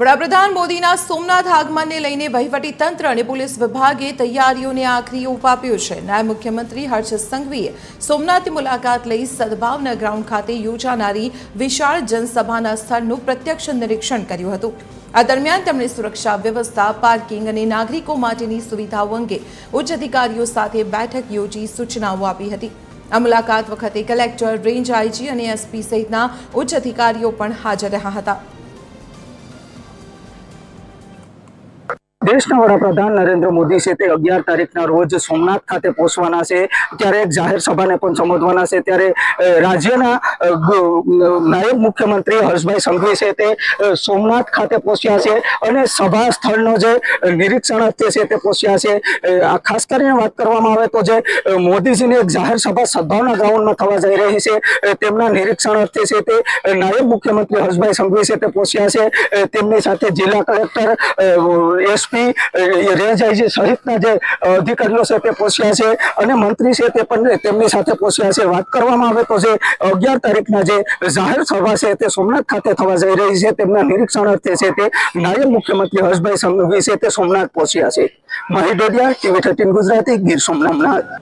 વડાપ્રધાન મોદીના સોમનાથ આગમનને લઈને વહીવટી તંત્ર અને પોલીસ વિભાગે તૈયારીઓને આખરી ઓપ આપ્યો છે। નાયબ મુખ્યમંત્રી હર્ષ સંઘવીએ સોમનાથની મુલાકાત લઈ સદભાવના ગ્રાઉન્ડ ખાતે યોજાનારી વિશાળ જનસભાના સ્થળનું પ્રત્યક્ષ નિરીક્ષણ કર્યું હતું। આ દરમિયાન તેમણે સુરક્ષા વ્યવસ્થા, પાર્કિંગ અને નાગરિકો માટેની સુવિધાઓ અંગે ઉચ્ચ અધિકારીઓ સાથે બેઠક યોજી સૂચનાઓ આપી હતી। આ મુલાકાત વખતે કલેક્ટર, રેન્જ આઈજી અને એસપી સહિતના ઉચ્ચ અધિકારીઓ પણ હાજર રહ્યા હતા। देशना वडाप्रधान नरेंद्र मोदी से 11 तारीखना रोज सोमनाथ खाते पहुंचवाना छे। त्यारे एक जाहिर सभाने पण संबोधवाना छे। त्यारे राज्यना नायब मुख्यमंत्री हर्षभाई संघवी से ते सोमनाथ खाते पहुंच्या छे अने सभा स्थळनो जे निरीक्षणार्थे छे ते पहुंच्या छे। खास करीने वात करवामां आवे तो जे मोदीजीनी एक जाहिर सभा सद्भावना ग्राउंडमां थवा जई रही छे तेमना निरीक्षणार्थे छे ते नायब मुख्यमंत्री हर्षभाई संघवी से ते पहुंच्या छे। तेमनी साथे जिल्ला कलेक्टर, एसपी, रेंज आईजी सहितना जे अधिकारीओ से ते पहुंच्या छे अने मंत्री से ते पण तेमनी साथे पहुंच्या छे। वात करवामां आवे तो जे 11 तारीखना जे जाहिर सभा छे ते सोमनाथ खाते थवा जई रही छे तेमना निरीक्षणार्थे छे ते नायब मुख्यमंत्री हर्षभाई संघवी से ते सोमनाथ पहुंच्या छे। माही डोडिया, TV13 गुजराती, गीर सोमनाथ।